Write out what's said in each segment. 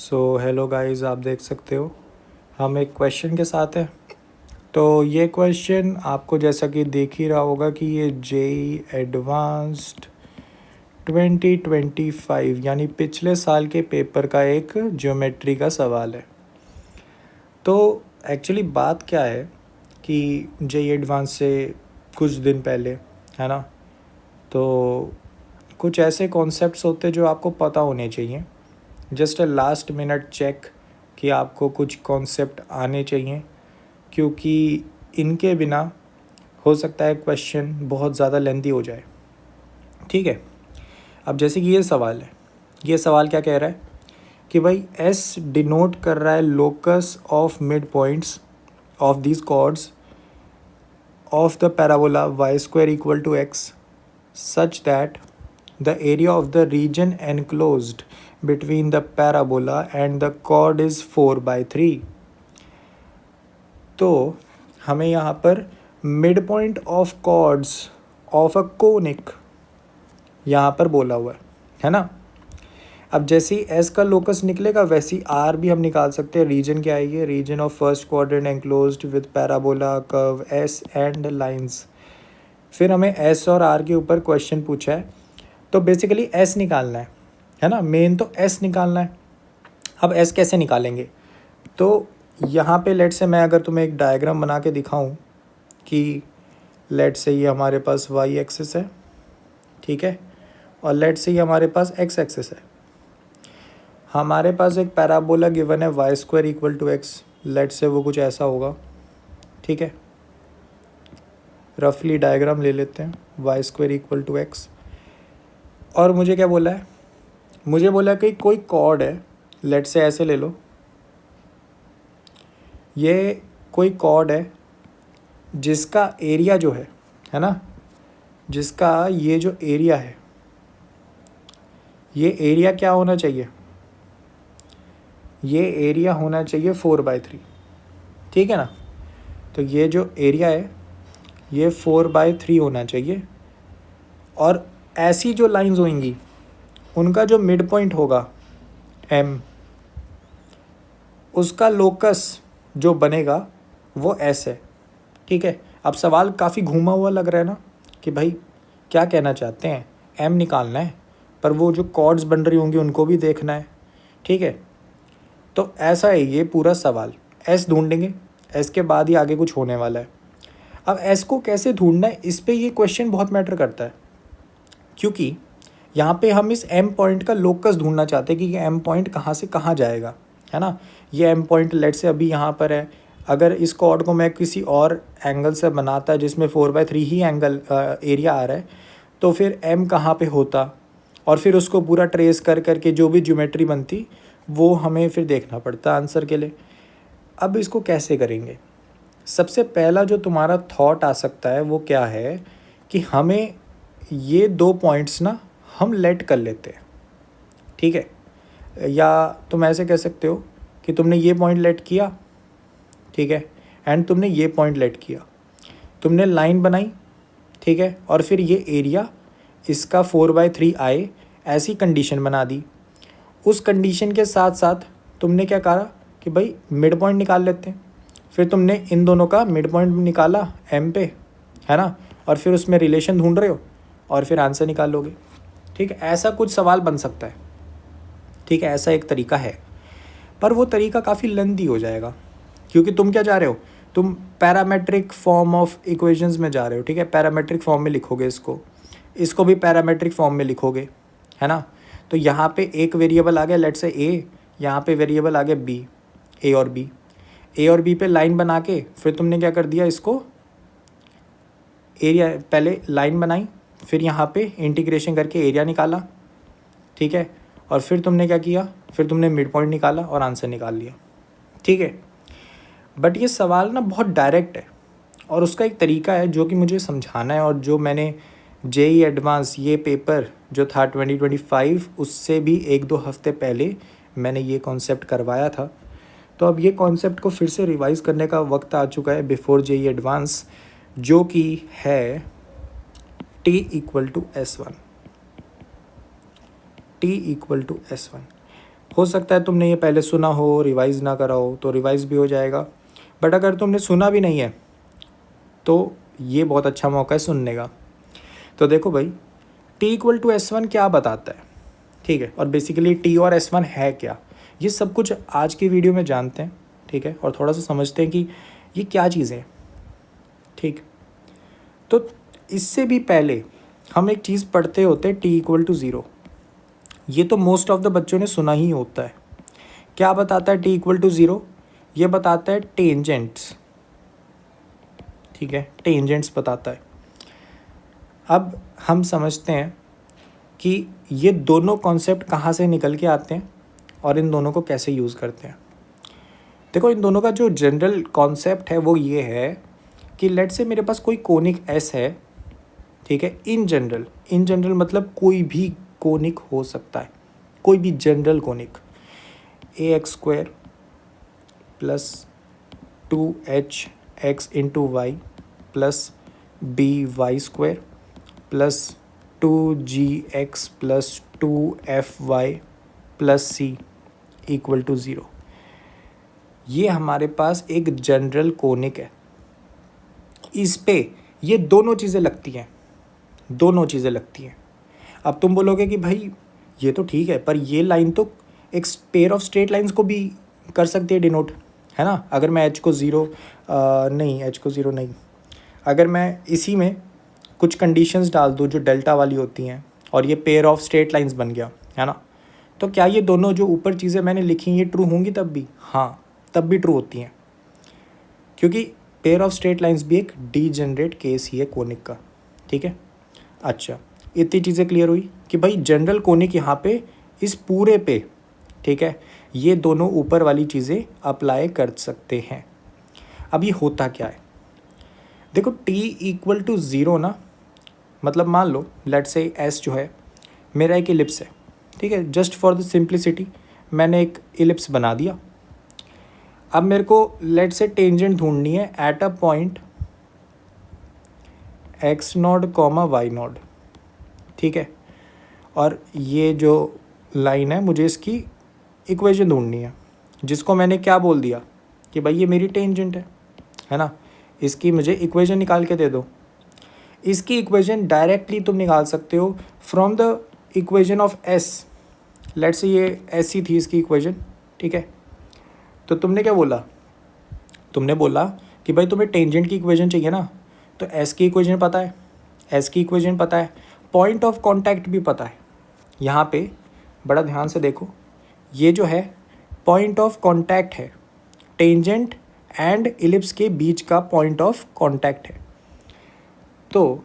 Hello guys, आप देख सकते हो हम एक क्वेश्चन के साथ हैं। तो ये क्वेश्चन आपको जैसा कि देख ही रहा होगा कि ये जेई एडवांस्ड 2025 यानी पिछले साल के पेपर का एक ज्योमेट्री का सवाल है। तो एक्चुअली बात क्या है कि जेई एडवांस से कुछ दिन पहले, है ना, तो कुछ ऐसे कॉन्सेप्ट्स होते हैं जो आपको पता होने चाहिए। Just a last minute check कि आपको कुछ कॉन्सेप्ट आने चाहिए, क्योंकि इनके बिना हो सकता है क्वेश्चन बहुत ज़्यादा लेंथी हो जाए। ठीक है, अब जैसे कि ये सवाल है, ये सवाल क्या कह रहा है कि भाई एस डिनोट कर रहा है locus of mid points of this chords of the parabola Y square equal to X such that the area of the region enclosed between the parabola and the chord is 4/3। तो हमें यहाँ पर mid point of chords of a conic यहाँ पर बोला हुआ है ना। अब जैसे ही एस का लोकस निकलेगा वैसे ही आर भी हम निकाल सकते हैं। रीजन क्या है? ये region of first quadrant enclosed with parabola curve S and lines. फिर हमें एस और आर के ऊपर क्वेश्चन पूछा है, तो बेसिकली एस निकालना है ना। मेन तो एस निकालना है। अब एस कैसे निकालेंगे? तो यहाँ पे लेट से मैं अगर तुम्हें एक डायग्राम बना के दिखाऊं कि लेट से ये हमारे पास वाई एक्सिस है, ठीक है, और लेट से ये हमारे पास एक्स एक्सिस है। हमारे पास एक पैराबोला गिवन है Y square equal to X. Let say वो कुछ ऐसा होगा, ठीक है। रफली डायग्राम ले लेते हैं, Y square equal to X. और मुझे क्या बोला है? मुझे बोला कि कोई कॉर्ड है, लेट से ऐसे ले लो, ये कोई कॉर्ड है जिसका एरिया जो है ना, जिसका ये जो एरिया है, ये एरिया क्या होना चाहिए? ये एरिया होना चाहिए 4/3, ठीक है ना। तो ये जो एरिया है ये 4/3 होना चाहिए। और ऐसी जो लाइंस होंगी उनका जो मिड पॉइंट होगा एम, उसका लोकस जो बनेगा वो एस है, ठीक है। अब सवाल काफ़ी घूमा हुआ लग रहा है ना कि भाई क्या कहना चाहते हैं, एम निकालना है पर वो जो कॉर्ड्स बन रही होंगी उनको भी देखना है, ठीक है। तो ऐसा है ये पूरा सवाल। एस ढूंढेंगे, एस के बाद ही आगे कुछ होने वाला है। अब एस को कैसे ढूंढना है, इस पे ये क्वेश्चन बहुत मैटर करता है, क्योंकि यहाँ पे हम इस एम पॉइंट का लोकस ढूंढना चाहते हैं कि ये एम पॉइंट कहाँ से कहाँ जाएगा, है ना। ये एम पॉइंट लेट से अभी यहाँ पर है। अगर इस कॉर्ड को मैं किसी और एंगल से बनाता जिसमें 4/3 ही एंगल एरिया आ रहा है, तो फिर एम कहाँ पे होता, और फिर उसको पूरा ट्रेस कर करके जो भी ज्योमेट्री बनती वो हमें फिर देखना पड़ता आंसर के लिए। अब इसको कैसे करेंगे? सबसे पहला जो तुम्हारा थॉट आ सकता है वो क्या है कि हमें ये दो पॉइंट्स ना हम लेट कर लेते हैं, ठीक है। या तुम ऐसे कह सकते हो कि तुमने ये पॉइंट लेट किया, ठीक है, एंड तुमने ये पॉइंट लेट किया, तुमने लाइन बनाई, ठीक है, और फिर ये एरिया इसका 4/3 आए ऐसी कंडीशन बना दी। उस कंडीशन के साथ साथ तुमने क्या कहा कि भाई मिड पॉइंट निकाल लेते हैं। फिर तुमने इन दोनों का मिड पॉइंट निकाला एम पे, है ना, और फिर उसमें रिलेशन ढूंढ रहे हो और फिर आंसर निकाल लोगे, ठीक है। ऐसा कुछ सवाल बन सकता है, ठीक है, ऐसा एक तरीका है। पर वो तरीका काफ़ी लेंथी हो जाएगा, क्योंकि तुम क्या जा रहे हो, तुम पैरामेट्रिक फॉर्म ऑफ इक्वेशंस में जा रहे हो, ठीक है। पैरामेट्रिक फॉर्म में लिखोगे इसको भी पैरामेट्रिक फॉर्म में लिखोगे, है ना। तो यहाँ पे एक वेरिएबल आ गया लेट से ए, यहाँ पे वेरिएबल आ गया बी, ए और बी पे लाइन बना के फिर तुमने क्या कर दिया, इसको एरिया पहले लाइन बनाई, फिर यहाँ पे इंटीग्रेशन करके एरिया निकाला, ठीक है, और फिर तुमने क्या किया, फिर तुमने मिड पॉइंट निकाला और आंसर निकाल लिया, ठीक है। बट ये सवाल ना बहुत डायरेक्ट है और उसका एक तरीका है जो कि मुझे समझाना है, और जो मैंने जेई एडवांस ये पेपर जो था 2025 उससे भी 1-2 हफ्ते पहले मैंने ये कॉन्सेप्ट करवाया था। तो अब ये कॉन्सेप्ट को फिर से रिवाइज़ करने का वक्त आ चुका है बिफोर जेई एडवांस, जो कि है T = S1। हो सकता है तुमने ये पहले सुना हो, रिवाइज़ ना करा हो, तो रिवाइज़ भी हो जाएगा। बट अगर तुमने सुना भी नहीं है तो ये बहुत अच्छा मौका है सुनने का। तो देखो भाई, T=S1 क्या बताता है, ठीक है, और बेसिकली T और S1 है क्या, ये सब कुछ आज की वीडियो में जानते हैं, ठीक है, और थोड़ा सा समझते हैं कि ये क्या चीज़ें हैं, ठीक। तो इससे भी पहले हम एक चीज़ पढ़ते होते हैं T=0। ये तो मोस्ट ऑफ द बच्चों ने सुना ही होता है। क्या बताता है T=0? ये बताता है टेंजेंट्स, ठीक है, टेंजेंट्स बताता है। अब हम समझते हैं कि ये दोनों कॉन्सेप्ट कहाँ से निकल के आते हैं और इन दोनों को कैसे यूज़ करते हैं। देखो, इन दोनों का जो जनरल कॉन्सेप्ट है वो ये है कि लेट से मेरे पास कोई कोनिक एस है, ठीक है, इन जनरल मतलब कोई भी कोनिक हो सकता है, कोई भी general conic, ax² plus 2hx/y plus by² plus 2gx plus 2fy plus c = 0। ये हमारे पास एक जनरल कोनिक है। इस पे ये दोनों चीज़ें लगती हैं, दोनों चीज़ें लगती हैं। अब तुम बोलोगे कि भाई ये तो ठीक है, पर ये लाइन तो एक पेयर ऑफ स्ट्रेट लाइंस को भी कर सकती है डिनोट, है ना। अगर मैं h को ज़ीरो नहीं, अगर मैं इसी में कुछ कंडीशंस डाल दूँ जो डेल्टा वाली होती हैं और ये पेयर ऑफ स्ट्रेट लाइंस बन गया, है ना, तो क्या ये दोनों जो ऊपर चीज़ें मैंने लिखी ये ट्रू होंगी तब भी? हाँ, तब भी ट्रू होती हैं, क्योंकि पेयर ऑफ स्ट्रेट लाइंस भी एक डीजेनरेट केस ही है कोनिक का, ठीक है। अच्छा, इतनी चीज़ें क्लियर हुई कि भाई जनरल कोनिक यहाँ पे इस पूरे पे, ठीक है, ये दोनों ऊपर वाली चीज़ें अप्लाई कर सकते हैं। अब ये होता क्या है, देखो T=0 ना, मतलब मान लो लेट से S जो है मेरा एक इलिप्स है, ठीक है, जस्ट फॉर द सिंप्लिसिटी मैंने एक इलिप्स बना दिया। अब मेरे को लेट से टेंजेंट ढूंढनी है at a point x0, y0, ठीक है, और ये जो लाइन है मुझे इसकी इक्वेशन ढूंढनी है, जिसको मैंने क्या बोल दिया कि भाई ये मेरी टेंजेंट है ना, इसकी मुझे इक्वेशन निकाल के दे दो। इसकी इक्वेशन डायरेक्टली तुम निकाल सकते हो from the equation of s। Let say ये ऐसी थी इसकी इक्वेशन, ठीक है, तो तुमने क्या बोला, तुमने बोला कि भाई तुम्हें टेंजेंट की इक्वेशन चाहिए ना, तो s की इक्वेशन पता है, s की इक्वेशन पता है, पॉइंट ऑफ कांटेक्ट भी पता है। यहाँ पे बड़ा ध्यान से देखो, ये जो है पॉइंट ऑफ कांटेक्ट है, टेंजेंट एंड इलिप्स के बीच का पॉइंट ऑफ कांटेक्ट है। तो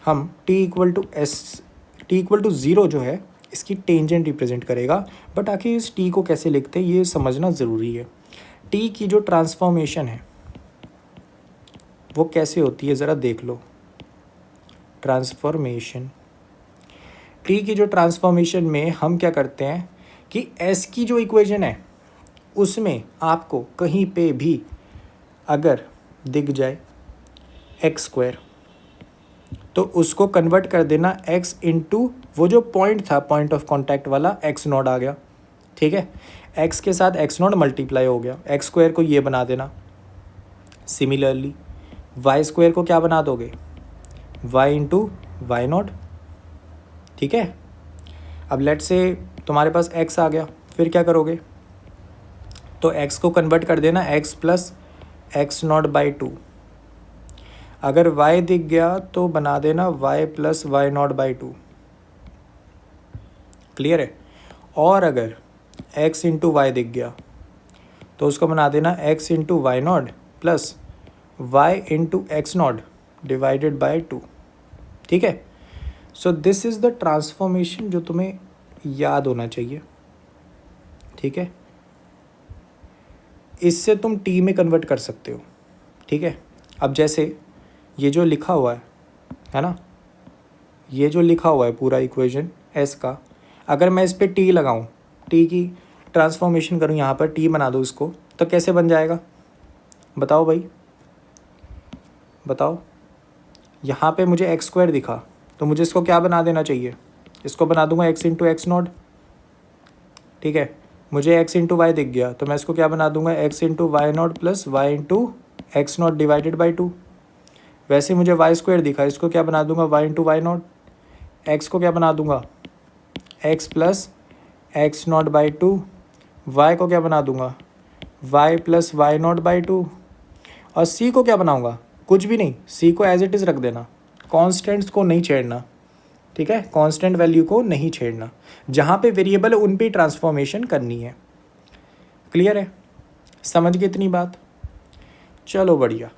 हम T=0 जो है इसकी टेंजेंट रिप्रेजेंट करेगा। बट आखिर इस T को कैसे लिखते हैं ये समझना ज़रूरी है। T की जो ट्रांसफॉर्मेशन है वो कैसे होती है ज़रा देख लो। ट्रांसफॉर्मेशन, T की जो ट्रांसफॉर्मेशन में हम क्या करते हैं कि S की जो इक्वेशन है उसमें आपको कहीं पे भी अगर दिख जाए x² तो उसको कन्वर्ट कर देना x इंटू वो जो पॉइंट था, पॉइंट ऑफ कांटेक्ट वाला x0 आ गया, ठीक है, x के साथ x0 मल्टीप्लाई हो गया, x² को ये बना देना। सिमिलरली y² को क्या बना दोगे, y इंटू y0, ठीक है। अब लेट से तुम्हारे पास x आ गया, फिर क्या करोगे, तो x को कन्वर्ट कर देना x प्लस x0/2। अगर y दिख गया तो बना देना y प्लस y0/2, क्लियर है। और अगर x इंटू वाई दिख गया तो उसको बना देना x into y0 plus y into x0 divided by 2, ठीक है। So this is the transformation जो तुम्हें याद होना चाहिए, ठीक है। इससे तुम T में कन्वर्ट कर सकते हो, ठीक है। अब जैसे ये जो लिखा हुआ है ना, ये जो लिखा हुआ है पूरा इक्वेशन S का, अगर मैं इस पर T लगाऊं, T की ट्रांसफॉर्मेशन करूं, यहाँ पर T बना दूं इसको, तो कैसे बन जाएगा बताओ भाई, बताओ। यहाँ पे मुझे x² दिखा तो मुझे इसको क्या बना देना चाहिए, इसको बना दूंगा x इंटू x0, ठीक है। मुझे x इंटू वाई दिख गया, तो मैं इसको क्या बना दूंगा, x into Y not plus Y into X not divided by 2। वैसे मुझे वाई स्क्वायर दिखा, इसको क्या बना दूंगा, Y into Y not. X को क्या बना दूंगा, X plus X not by 2। Y को क्या बना दूंगा, Y plus Y not by 2। और सी को क्या बनाऊंगा, कुछ भी नहीं, सी को एज इट इज़ रख देना, कॉन्स्टेंट्स को नहीं छेड़ना, ठीक है, कांस्टेंट वैल्यू को नहीं छेड़ना, जहाँ पे वेरिएबल है उन पे ट्रांसफॉर्मेशन करनी है। क्लियर है, समझ गए इतनी बात? चलो बढ़िया।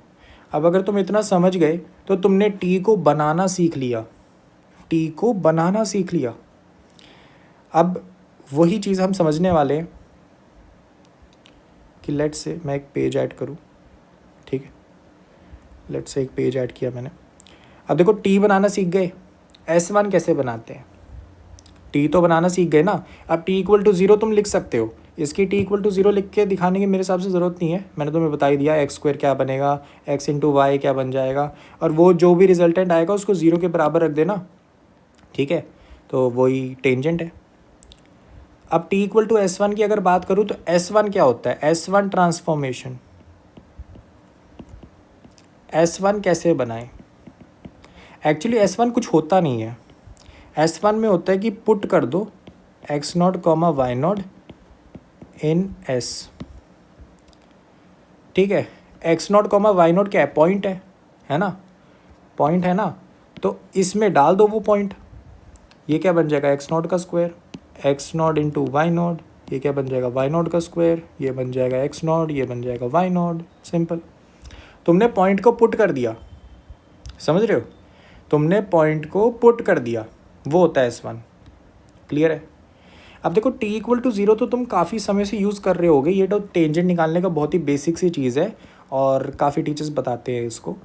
अब अगर तुम इतना समझ गए तो तुमने टी को बनाना सीख लिया, टी को बनाना सीख लिया। अब वही चीज़ हम समझने वाले हैं कि लेट्स से मैं एक पेज ऐड करूँ, ठीक है, लेट्स से एक पेज ऐड किया मैंने। अब देखो टी बनाना सीख गए, S1 कैसे बनाते हैं, टी तो बनाना सीख गए ना। अब टी इक्वल टू 0 तुम लिख सकते हो, इसकी टी इक्वल टू 0 लिख के दिखाने की मेरे हिसाब से ज़रूरत नहीं है, मैंने तुम्हें बता ही दिया एक्स स्क्वायर क्या बनेगा, एक्स इंटू वाई क्या बन जाएगा, और वो जो भी रिजल्टेंट आएगा उसको 0 के बराबर रख देना, ठीक है, तो वही टेंजेंट है। अब टी इक्वल टू S1 की अगर बात करूँ तो S1 क्या होता है, S1 ट्रांसफॉर्मेशन। S1 कैसे बनाएं, एक्चुअली S1 कुछ होता नहीं है, S1 में होता है कि पुट कर दो X not comma Y not in S, ठीक है। X not comma Y not क्या है, पॉइंट है ना, पॉइंट है ना, तो इसमें डाल दो वो पॉइंट, ये क्या बन जाएगा, एक्स नॉट का square, X not into Y not, ये क्या बन जाएगा, वाई नॉट का स्क्वायर, ये बन जाएगा एक्स नॉट, ये बन जाएगा वाई नॉट। सिंपल, तुमने पॉइंट को पुट कर दिया, समझ रहे हो, तुमने पॉइंट को पुट कर दिया, वो होता है S1। क्लियर है। अब देखो टी इक्वल टू 0 तो तुम काफ़ी समय से यूज़ कर रहे होगे, ये तो टेंजेंट निकालने का बहुत ही बेसिक सी चीज़ है और काफ़ी टीचर्स बताते हैं इसको।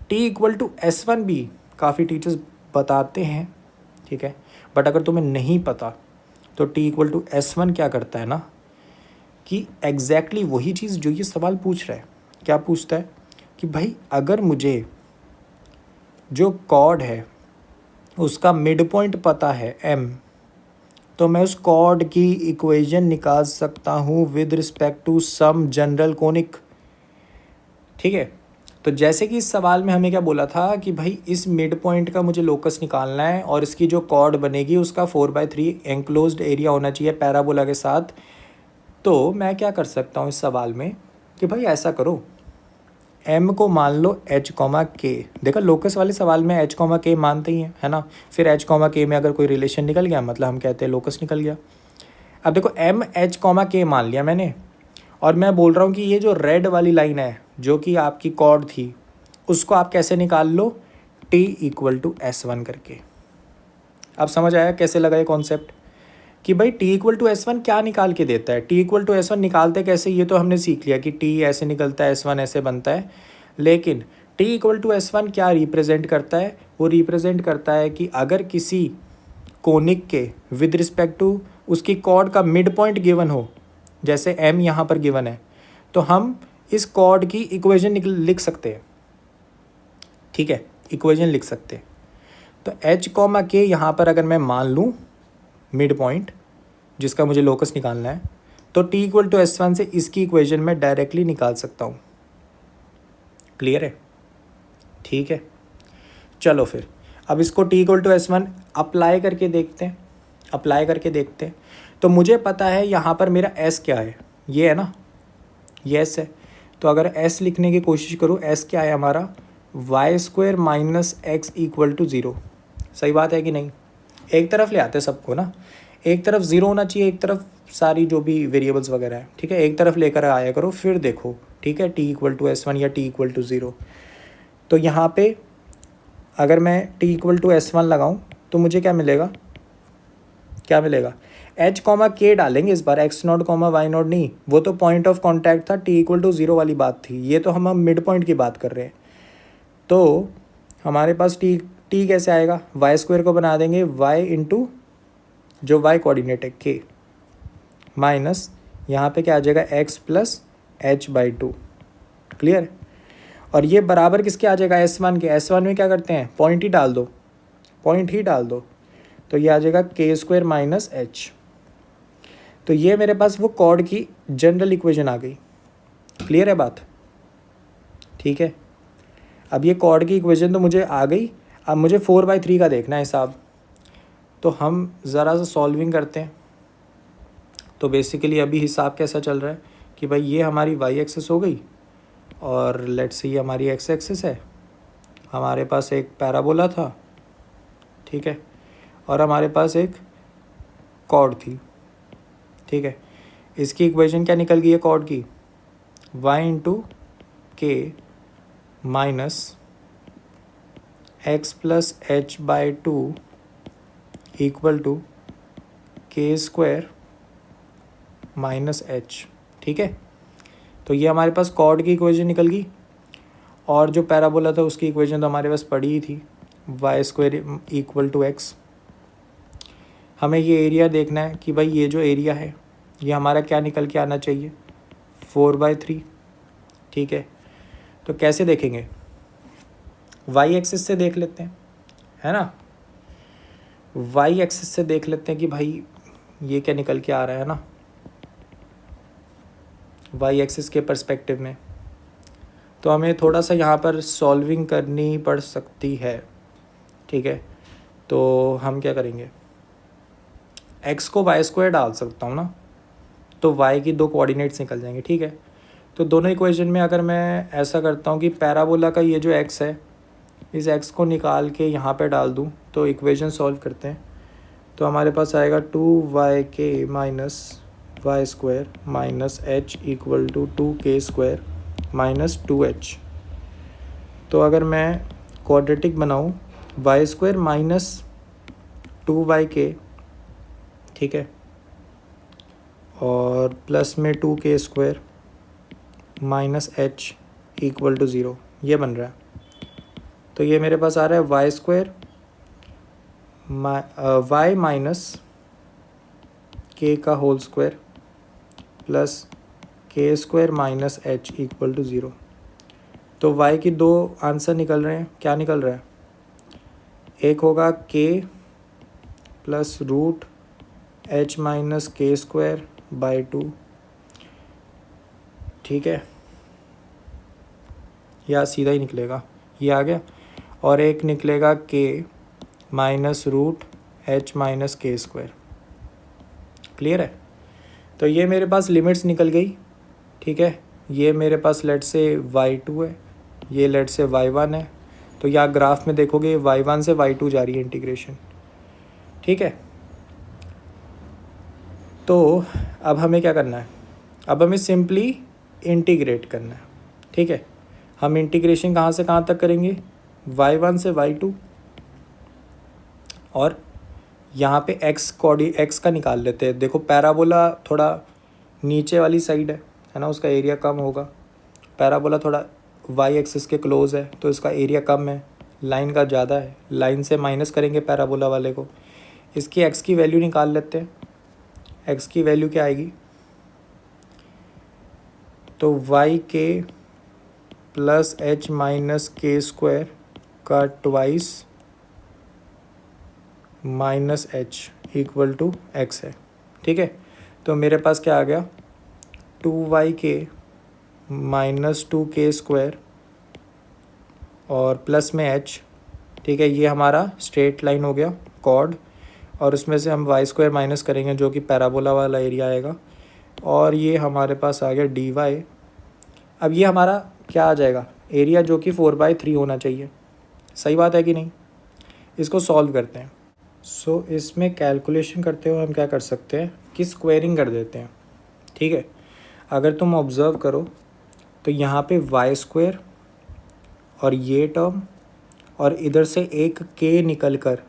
टी इक्वल टू S1 भी काफ़ी टीचर्स बताते हैं, ठीक है, बट अगर तुम्हें नहीं पता तो टी इक्वल टू S1 क्या करता है ना, कि एग्जैक्टली वही चीज़ जो ये सवाल पूछ रहा है, क्या पूछता है कि भाई अगर मुझे जो कॉर्ड है उसका मिड पॉइंट पता है m, तो मैं उस कॉर्ड की इक्वेशन निकाल सकता हूँ with respect to some general conic, ठीक है। तो जैसे कि इस सवाल में हमें क्या बोला था कि भाई इस मिड पॉइंट का मुझे लोकस निकालना है और इसकी जो कॉर्ड बनेगी उसका 4/3 एंक्लोज्ड एरिया होना चाहिए पैराबोला के साथ। तो मैं क्या कर सकता हूँ इस सवाल में कि भाई ऐसा करो, m को मान लो h कॉमा के, देखा लोकस वाले सवाल में h कॉमा के मानते ही हैं, है ना, फिर h कॉमा के में अगर कोई रिलेशन निकल गया मतलब हम कहते हैं लोकस निकल गया। अब देखो m h कॉमा के मान लिया मैंने, और मैं बोल रहा हूँ कि ये जो रेड वाली लाइन है जो कि आपकी कॉर्ड थी उसको आप कैसे निकाल लो, t इक्वल टू S1 करके। अब समझ आया कैसे लगा ये कॉन्सेप्ट कि भाई t इक्वल टू S1 क्या निकाल के देता है, t इक्वल टू S1 निकालते कैसे, ये तो हमने सीख लिया कि t ऐसे निकलता है, S1 ऐसे बनता है, लेकिन t इक्वल टू S1 क्या रिप्रेजेंट करता है, वो रिप्रेजेंट करता है कि अगर किसी कोनिक के विद रिस्पेक्ट टू उसकी कॉर्ड का मिड पॉइंट गिवन हो, जैसे m यहाँ पर गिवन है, तो हम इस कॉर्ड की इक्वेशन लिख सकते हैं, ठीक है, इक्वेशन लिख सकते हैं। तो h कॉमा के यहाँ पर अगर मैं मान लूँ मिड पॉइंट जिसका मुझे लोकस निकालना है, तो t इक्वल टू S1 से इसकी इक्वेशन मैं डायरेक्टली निकाल सकता हूँ। क्लियर है, ठीक है। चलो फिर अब इसको t equal to S1 apply करके देखते हैं, अप्लाई करके देखते हैं। तो मुझे पता है यहाँ पर मेरा s क्या है, ये है ना, ये s है, तो अगर s लिखने की कोशिश करूँ, s क्या है हमारा, Y square minus X equal to 0। सही बात है कि नहीं, एक तरफ ले आते सबको ना, एक तरफ 0 होना चाहिए, एक तरफ सारी जो भी वेरिएबल्स वगैरह है, ठीक है, एक तरफ लेकर आया करो, फिर देखो, ठीक है, t इक्वल टू S1 या t इक्वल टू 0। तो यहाँ पे अगर मैं t इक्वल टू S1 लगाऊँ तो मुझे क्या मिलेगा, क्या मिलेगा, h कॉमा के डालेंगे इस बार, x not comma Y not नहीं, वो तो पॉइंट ऑफ कॉन्टैक्ट था, t इक्वल टू 0 वाली बात थी, ये तो हम मिड पॉइंट की बात कर रहे हैं। तो हमारे पास t कैसे आएगा, वाई स्क्वायर को बना देंगे y इंटू जो y कोऑर्डिनेट है k, माइनस यहाँ पे क्या आ जाएगा x प्लस h/2। क्लियर, और ये बराबर किसके आ जाएगा, S1 के। S1 में क्या करते हैं, पॉइंट ही डाल दो, पॉइंट ही डाल दो, तो ये आ जाएगा k स्क्वायर माइनस h। तो ये मेरे पास वो कॉर्ड की जनरल इक्वेशन आ गई। क्लियर है बात? ठीक है, अब ये कॉर्ड की इक्वेशन तो मुझे आ गई। अब मुझे 4/3 का देखना है हिसाब। तो हम ज़रा सा सॉल्विंग करते हैं। तो बेसिकली अभी हिसाब कैसा चल रहा है कि भाई ये हमारी वाई एक्सिस हो गई और लेट्स से ये हमारी एक्स एक्सिस है। हमारे पास एक पैराबोला था, ठीक है, और हमारे पास एक कॉर्ड थी, ठीक है। इसकी इक्वेशन क्या निकल गई है कॉर्ड की? Y into K minus X plus H by two equal to K square minus H, ठीक है। तो ये हमारे पास कॉर्ड की इक्वेशन निकल गई और जो पैराबोला था उसकी इक्वेशन तो हमारे पास पड़ी ही थी, Y square equal to X. हमें ये एरिया देखना है कि भाई ये जो एरिया है ये हमारा क्या निकल के आना चाहिए, 4/3, ठीक है। तो कैसे देखेंगे? वाई एक्सिस से देख लेते हैं, है ना। वाई एक्सिस से देख लेते हैं कि भाई ये क्या निकल के आ रहा है ना, वाई एक्सिस के पर्सपेक्टिव में। तो हमें थोड़ा सा यहाँ पर सॉल्विंग करनी पड़ सकती है, ठीक है। तो हम क्या करेंगे, एक्स को वाई स्क्वायर डाल सकता हूँ ना, तो वाई की 2 कोऑर्डिनेट्स निकल जाएंगे, ठीक है। तो दोनों इक्वेशन में अगर मैं ऐसा करता हूँ कि पैराबोला का ये जो एक्स है, इस एक्स को निकाल के यहाँ पे डाल दूँ तो इक्वेशन सॉल्व करते हैं। तो हमारे पास आएगा 2yk minus Y square minus H equal to 2k square minus 2h। तो अगर मैं क्वाड्रेटिक बनाऊँ, वाई स्क्वायर माइनस 2yk, ठीक है, और प्लस में 2k square minus H equal to 0, ये बन रहा है। तो ये मेरे पास आ रहा है Y square Y minus K का whole square plus K square minus H equal to 0। तो वाई की 2 आंसर निकल रहे हैं। क्या निकल रहा है? एक होगा के plus root H minus K square by 2, ठीक है, या सीधा ही निकलेगा, ये आ गया। और एक निकलेगा के minus root H minus K square. Clear है? तो ये मेरे पास लिमिट्स निकल गई, ठीक है। ये मेरे पास लेट से y2 है, ये लेट से y1 है। तो यहाँ ग्राफ में देखोगे y1 से y2 जा रही है इंटीग्रेशन, ठीक है। तो अब हमें क्या करना है? अब हमें सिंपली इंटीग्रेट करना है, ठीक है। हम इंटीग्रेशन कहाँ से कहाँ तक करेंगे? y1 से y2, और यहाँ पे एक्स का निकाल लेते हैं। देखो पैराबोला थोड़ा नीचे वाली साइड है ना, उसका एरिया कम होगा। पैराबोला थोड़ा वाई एक्सिस के क्लोज है तो इसका एरिया कम है, लाइन का ज़्यादा है। लाइन से माइनस करेंगे पैराबोला वाले को। इसकी एक्स की वैल्यू निकाल लेते हैं। एक्स की वैल्यू क्या आएगी? तो Y K plus H minus K square का twice minus H equal to X है, ठीक है। तो मेरे पास क्या आ गया? 2yk माइनस 2k स्क्वायर और प्लस में h, ठीक है। ये हमारा स्ट्रेट लाइन हो गया कॉर्ड, और उसमें से हम वाई स्क्वायर माइनस करेंगे जो कि पैराबोला वाला एरिया आएगा, और ये हमारे पास आ गया dy। अब ये हमारा क्या आ जाएगा? एरिया, जो कि 4/3 होना चाहिए। सही बात है कि नहीं? इसको सॉल्व करते हैं। सो इसमें कैलकुलेशन करते हुए हम क्या कर सकते हैं कि स्क्वायरिंग कर देते हैं, ठीक है। अगर तुम ऑब्ज़र्व करो तो यहाँ पे वाई स्क्वायर और ये टर्म और इधर से एक के निकल कर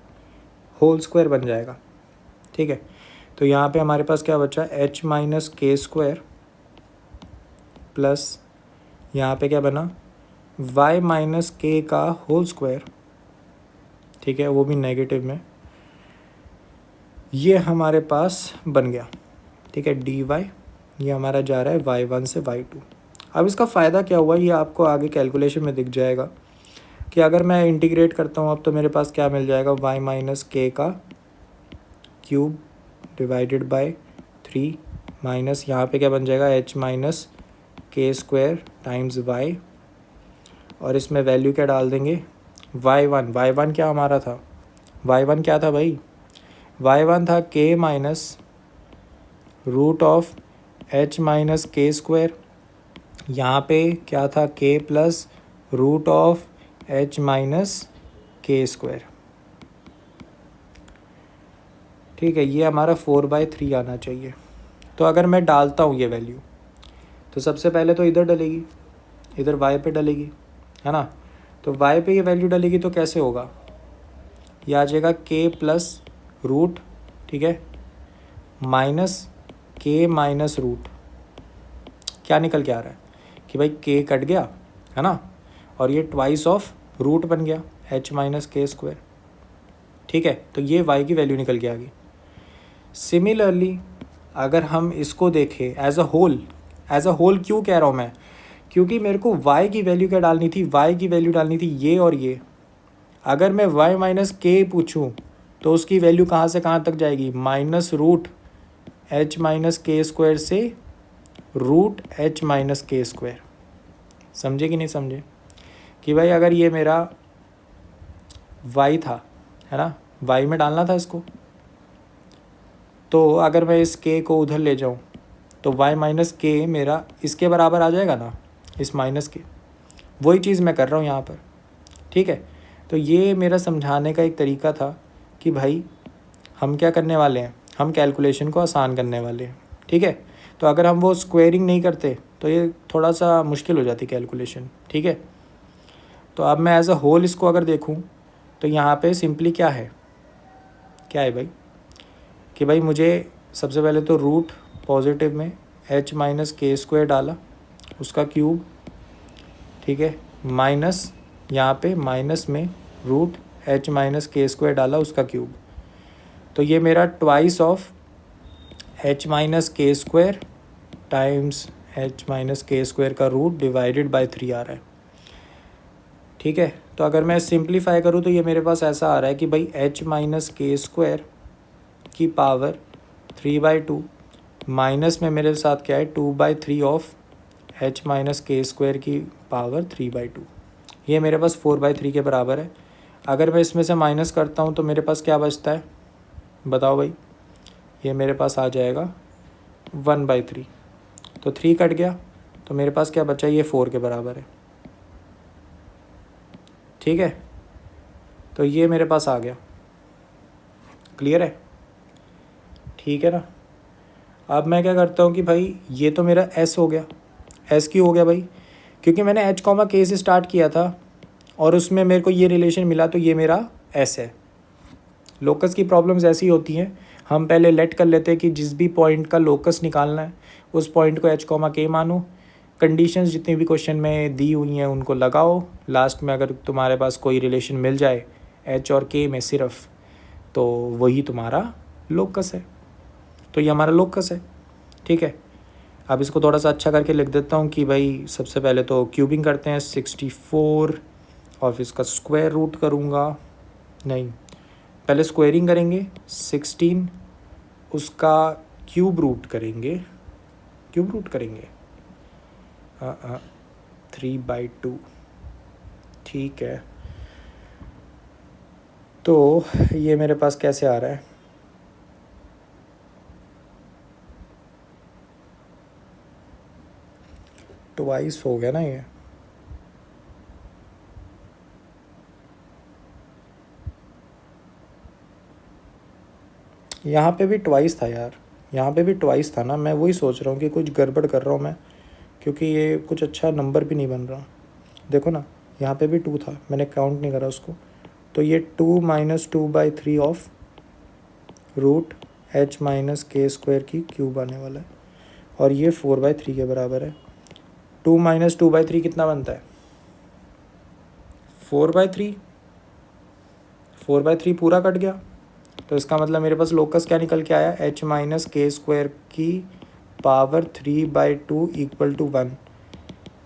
होल स्क्वायर बन जाएगा, ठीक है। तो यहाँ पे हमारे पास क्या बचा? H minus K square plus यहाँ पे क्या बना? वाई माइनस के का होल स्क्वायर, ठीक है, वो भी नेगेटिव में। ये हमारे पास बन गया, ठीक है, dy। ये हमारा जा रहा है y1 से y2। अब इसका फ़ायदा क्या हुआ ये आपको आगे कैलकुलेशन में दिख जाएगा कि अगर मैं इंटीग्रेट करता हूँ अब तो मेरे पास क्या मिल जाएगा? y माइनस के का क्यूब डिवाइडेड बाय 3 माइनस यहाँ पे क्या बन जाएगा h minus K square times y, और इसमें वैल्यू क्या डाल देंगे y1 क्या हमारा था, y1 क्या था भाई, y1 था k minus root of h minus K square, यहाँ पे क्या था k plus root of h minus K square. ठीक है, ये हमारा 4/3 आना चाहिए। तो अगर मैं डालता हूँ ये वैल्यू, तो सबसे पहले तो इधर डलेगी, इधर y पे डलेगी, है ना। तो y पे ये वैल्यू डलेगी तो कैसे होगा, ये आ जाएगा k प्लस रूट, ठीक है, माइनस k माइनस रूट। क्या निकल के आ रहा है कि भाई k कट गया, है ना, और ये ट्वाइस ऑफ रूट बन गया h माइनस के स्क्वायर। ठीक है, तो ये y की वैल्यू निकल के आ गई। सिमिलरली अगर हम इसको देखें एज अ होल क्यों कह रहा हूँ मैं, क्योंकि मेरे को y की वैल्यू क्या डालनी थी, y की वैल्यू डालनी थी ये और ये। अगर मैं y माइनस के पूछूँ तो उसकी वैल्यू कहाँ से कहाँ तक जाएगी, minus root h minus K square से root h minus K square. समझे कि नहीं समझे, कि भाई अगर ये मेरा y था, है ना, y में डालना था इसको, तो अगर मैं इस k को उधर ले जाऊँ तो y माइनस के मेरा इसके बराबर आ जाएगा ना, इस माइनस के। वही चीज़ मैं कर रहा हूँ यहाँ पर। ठीक है, तो ये मेरा समझाने का एक तरीका था कि भाई हम क्या करने वाले हैं, हम कैलकुलेशन को आसान करने वाले हैं। ठीक है, तो अगर हम वो स्क्वेयरिंग नहीं करते तो ये थोड़ा सा मुश्किल हो जाती कैलकुलेशन। ठीक है, तो अब मैं एज अ होल इसको अगर देखूँ तो यहाँ पे सिंपली क्या है भाई, कि भाई मुझे सबसे पहले तो रूट पॉजिटिव में h माइनस के स्क्वायर डाला उसका क्यूब, ठीक है, माइनस यहाँ पे माइनस में root h minus K square डाला उसका क्यूब। तो ये मेरा twice of h minus K square times h minus K square का रूट डिवाइडेड बाय 3 आ रहा है। ठीक है, तो अगर मैं सिंप्लीफाई करूँ तो ये मेरे पास ऐसा आ रहा है कि भाई h माइनस के स्क्वायर की पावर 3/2 माइनस में मेरे साथ क्या है 2/3 of h minus K square की पावर 3/2। ये मेरे पास 4/3 के बराबर है। अगर मैं इसमें से माइनस करता हूँ तो मेरे पास क्या बचता है, बताओ भाई, ये मेरे पास आ जाएगा 1/3। तो 3 कट गया तो मेरे पास क्या बचा, ये 4 के बराबर है। ठीक है, तो ये मेरे पास आ गया। क्लियर है, ठीक है ना। अब मैं क्या करता हूँ कि भाई ये तो मेरा s हो गया। s क्यों हो गया भाई, क्योंकि मैंने h कॉमा k से स्टार्ट किया था और उसमें मेरे को ये रिलेशन मिला, तो ये मेरा s है। लोकस की प्रॉब्लम्स ऐसी होती हैं, हम पहले लेट कर लेते हैं कि जिस भी पॉइंट का लोकस निकालना है उस पॉइंट को h कॉमा k मानो, कंडीशंस जितनी भी क्वेश्चन में दी हुई हैं उनको लगाओ, लास्ट में अगर तुम्हारे पास कोई रिलेशन मिल जाए h और k में सिर्फ, तो वही तुम्हारा लोकस है। तो ये हमारा लोकस है। ठीक है, अब इसको थोड़ा सा अच्छा करके लिख देता हूँ कि भाई सबसे पहले तो क्यूबिंग करते हैं 64 और फिर इसका स्क्वायर रूट करूँगा, नहीं पहले स्क्वायरिंग करेंगे 16, उसका क्यूब रूट करेंगे 3/2। ठीक है, तो ये मेरे पास कैसे आ रहा है, ट्वाइस हो गया ना ये। यहाँ पे भी ट्वाइस था यार, यहाँ पे भी ट्वाइस था ना। मैं वही सोच रहा हूँ कि कुछ गड़बड़ कर रहा हूँ मैं, क्योंकि ये कुछ अच्छा नंबर भी नहीं बन रहा। देखो ना, यहाँ पे भी 2 था, मैंने काउंट नहीं करा उसको। तो ये 2 minus 2/3 of root h minus K square की क्यूब आने वाला है, और ये 4/3 के बराबर है। 2 माइनस 2/3 कितना बनता है, 4/3। 4/3 पूरा कट गया, तो इसका मतलब मेरे पास लोकस क्या निकल के आया, h माइनस के स्क्वायर की पावर 3/2 इक्वल टू 1।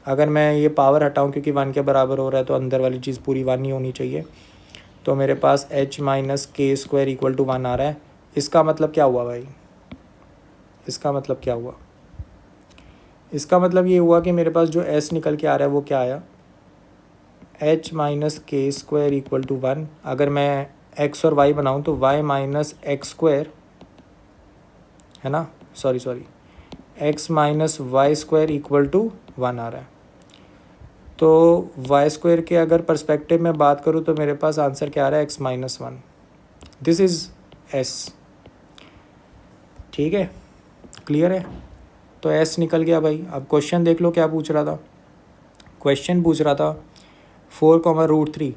अगर मैं ये पावर हटाऊँ क्योंकि 1 के बराबर हो रहा है तो अंदर वाली चीज़ पूरी 1 ही होनी चाहिए, तो मेरे पास h minus K square equal to 1 आ रहा है। इसका मतलब क्या हुआ भाई, इसका मतलब क्या हुआ? इसका मतलब ये हुआ कि मेरे पास जो s निकल के आ रहा है वो क्या आया, h minus K square equal to 1। अगर मैं x और y बनाऊँ तो y माइनस एक्स स्क्वायर, है ना, sorry x minus Y square equal to 1 आ रहा है। तो वाई स्क्वायर के अगर पर्सपेक्टिव में बात करूँ तो मेरे पास आंसर क्या आ रहा है, x minus 1। This is s। ठीक है, क्लियर है? तो s निकल गया भाई। अब क्वेश्चन देख लो क्या पूछ रहा था। क्वेश्चन पूछ रहा था 4,√3।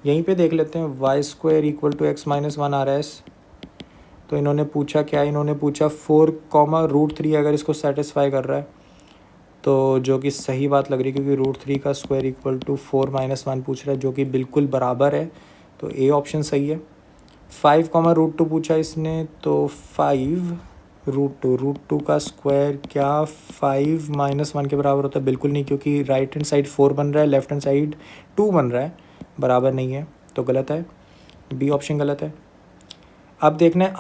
यहीं पे देख लेते हैं, Y square equal to X minus 1 आ रहा है s। तो इन्होंने पूछा क्या, इन्होंने पूछा 4,√3 अगर इसको सेटिस्फाई कर रहा है तो जो कि सही बात लग रही है, क्योंकि √3 का स्क्वायर इक्वल टू 4 - 1 पूछ रहा है, जो कि बिल्कुल बराबर है। तो ए ऑप्शन सही है। 5,√2 पूछा इसने, तो 5√2 का स्क्वायर क्या 5 - 1 के बराबर होता है? बिल्कुल नहीं, क्योंकि राइट हैंड साइड 4 बन रहा है, लेफ्ट हैंड साइड 2 बन रहा है, बराबर नहीं है, तो गलत है, बी ऑप्शन गलत है। अब देखना है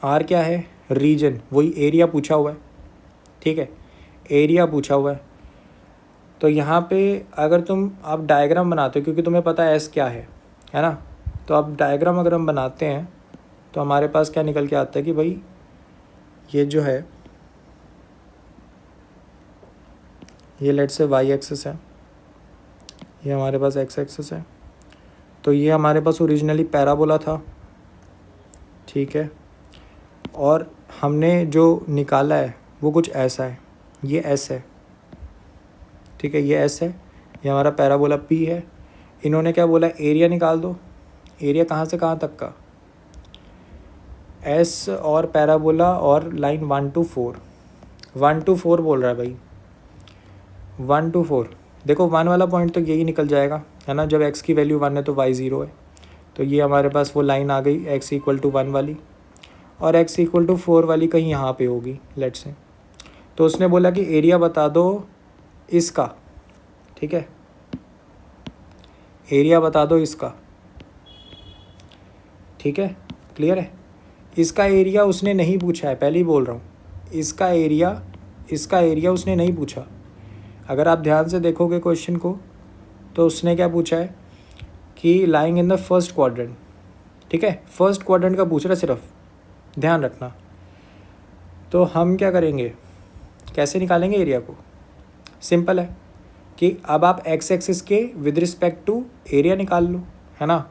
आर क्या है, रीजन, वही एरिया पूछा हुआ है। ठीक है, एरिया पूछा हुआ है। तो यहाँ पे अगर आप डायग्राम बनाते हो, क्योंकि तुम्हें पता है एस क्या है ना, तो अब डायग्राम अगर हम बनाते हैं तो हमारे पास क्या निकल के आता है कि भाई ये जो है, ये लेट से वाई एक्सिस है, ये हमारे पास एक्स एक्सिस है। तो ये हमारे पास ओरिजिनली पैराबोला था, ठीक है, और हमने जो निकाला है वो कुछ ऐसा है, ये एस है, ठीक है, ये एस है, ये हमारा पैराबोला पी है। इन्होंने क्या बोला, एरिया निकाल दो। एरिया कहाँ से कहाँ तक का, एस और पैराबोला और लाइन 1 to 4, 1 to 4 बोल रहा है भाई, 1 to 4। देखो 1 वाला पॉइंट तो यही निकल जाएगा, है ना, जब x की वैल्यू 1 है तो y 0 है। तो ये हमारे पास वो लाइन आ गई x इक्वल टू 1 वाली, और x इक्वल टू 4 वाली कहीं यहाँ पे होगी लेट से। तो उसने बोला कि एरिया बता दो इसका, ठीक है, एरिया बता दो इसका, ठीक है, क्लियर है। इसका एरिया उसने नहीं पूछा है, पहले ही बोल रहा हूँ, इसका एरिया उसने नहीं पूछा। अगर आप ध्यान से देखोगे क्वेश्चन को तो उसने क्या पूछा है कि lying in the first quadrant, ठीक है, फर्स्ट क्वाड्रेंट का पूछ रहा है सिर्फ, ध्यान रखना। तो हम क्या करेंगे, कैसे निकालेंगे एरिया को, सिंपल है कि अब आप एक्स एक्सिस के विद रिस्पेक्ट टू एरिया निकाल लो, है ना।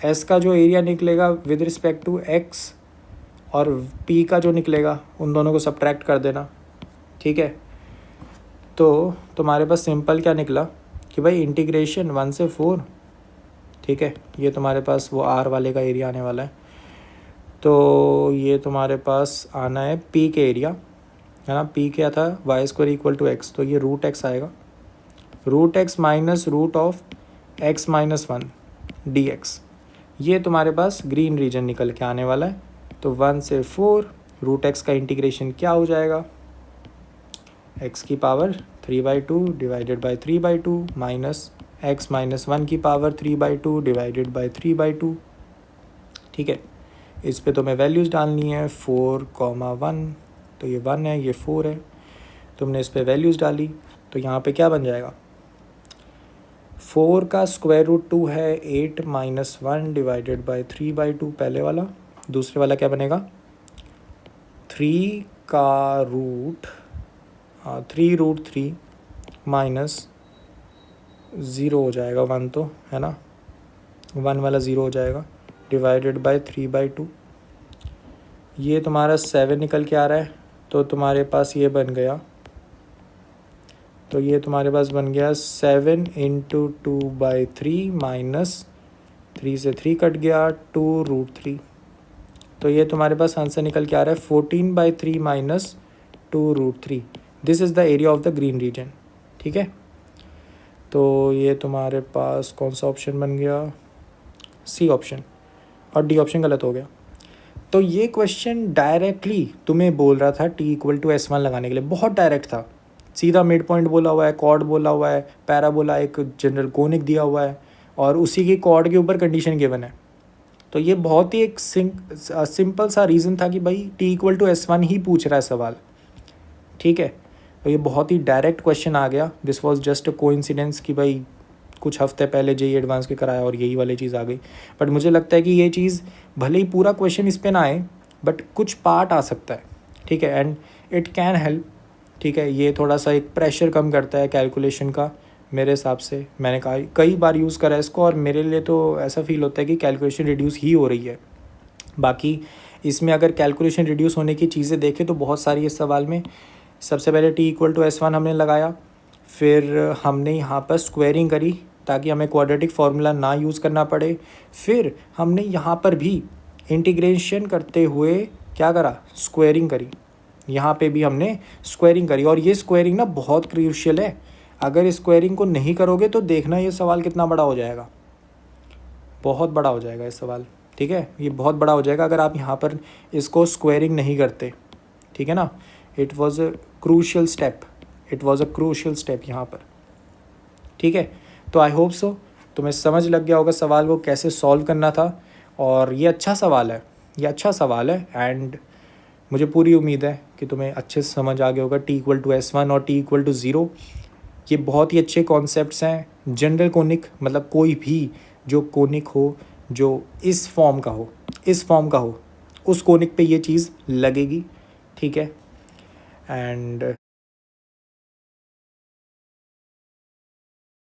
एस का जो एरिया निकलेगा विद रिस्पेक्ट टू एक्स और पी का जो निकलेगा उन दोनों को सब्ट्रैक्ट कर देना, ठीक है। तो तुम्हारे पास सिंपल क्या निकला कि भाई इंटीग्रेशन 1 से 4, ठीक है, ये तुम्हारे पास वो आर वाले का एरिया आने वाला है। तो ये तुम्हारे पास आना है पी के एरिया, है ना। पी क्या था, Y square equal to X, तो ये √x आएगा, √x minus root of x minus 1 dx। ये तुम्हारे पास ग्रीन रीजन निकल के आने वाला है। तो 1 से 4 √x का इंटीग्रेशन क्या हो जाएगा, x की power 3/2 divided by 3/2 minus x minus 1 की पावर 3/2 डिवाइडेड बाई 3/2, ठीक है। इस पे तुम्हें वैल्यूज़ डालनी है, 4,1, तो ये 1 है, ये 4 है, तुमने इस पे वैल्यूज़ डाली तो यहाँ पे क्या बन जाएगा, 4 का स्क्वायर रूट 2 है 8 माइनस 1 डिवाइडेड बाई 3/2 पहले वाला। दूसरे वाला क्या बनेगा, 3 का रूट 3√3 माइनस 0 हो जाएगा 1, तो है ना, 1 वाला 0 हो जाएगा डिवाइडेड बाई 3/2। ये तुम्हारा 7 निकल के आ रहा है, तो तुम्हारे पास ये बन गया, तो ये तुम्हारे पास बन गया 7 × 2/3 माइनस 3 से 3 कट गया 2√3। तो ये तुम्हारे पास आंसर निकल के आ रहा है 14/3 minus 2√3। This is the area of the green region, ठीक है। तो ये तुम्हारे पास कौन सा ऑप्शन बन गया, सी ऑप्शन, और डी ऑप्शन गलत हो गया। तो ये क्वेश्चन डायरेक्टली तुम्हें बोल रहा था t इक्वल टू S1 लगाने के लिए, बहुत डायरेक्ट था, सीधा मिड पॉइंट बोला हुआ है, कॉर्ड बोला हुआ है, पैराबोला एक जनरल कोनिक दिया हुआ है, और उसी की कॉर्ड के ऊपर कंडीशन गिवन है, तो ये बहुत ही एक सिंपल सा रीज़न था कि भाई T=S1 ही पूछ रहा है सवाल, ठीक है। तो ये बहुत ही डायरेक्ट क्वेश्चन आ गया, this was just a coincidence कि भाई कुछ हफ्ते पहले जेई एडवांस के कराया और यही वाली चीज़ आ गई। बट मुझे लगता है कि ये चीज़ भले ही पूरा क्वेश्चन इस पे ना आए बट कुछ पार्ट आ सकता है, ठीक है, एंड इट कैन हेल्प, ठीक है। ये थोड़ा सा एक प्रेशर कम करता है कैलकुलेशन का मेरे हिसाब से। मैंने कहा कई बार यूज़ करा है इसको और मेरे लिए तो ऐसा फील होता है कि कैलकुलेशन रिड्यूस ही हो रही है। बाकी इसमें अगर कैलकुलेशन रिड्यूस होने की चीज़ें देखें तो बहुत सारी इस सवाल में। सबसे पहले T=S1 हमने लगाया, फिर हमने यहाँ पर स्क्वेयरिंग करी ताकि हमें क्वाड्रेटिक फार्मूला ना यूज़ करना पड़े। फिर हमने यहाँ पर भी इंटीग्रेशन करते हुए क्या करा, स्क्वेयरिंग करी। यहाँ पे भी हमने स्क्वेयरिंग करी और ये स्क्वेयरिंग ना बहुत क्रूशियल है। अगर इस स्क्वेयरिंग को नहीं करोगे तो देखना ये सवाल कितना बड़ा हो जाएगा, बहुत बड़ा हो जाएगा ये सवाल, ठीक है। ये बहुत बड़ा हो जाएगा अगर आप यहाँ पर इसको स्क्वेयरिंग नहीं करते, ठीक है ना। It was a crucial step, it was a crucial step यहाँ पर, ठीक है। तो आई होप सो तुम्हें समझ लग गया होगा सवाल को कैसे सॉल्व करना था। और ये अच्छा सवाल है, ये अच्छा सवाल है एंड मुझे पूरी उम्मीद है कि तुम्हें अच्छे से समझ आ गया होगा T=S1 और T=0। ये बहुत ही अच्छे कॉन्सेप्ट्स हैं। जनरल कोनिक मतलब कोई भी जो कोनिक हो, जो इस फॉर्म का हो, इस फॉर्म का हो, उस कोनिक पे ये चीज़ लगेगी, ठीक है। एंड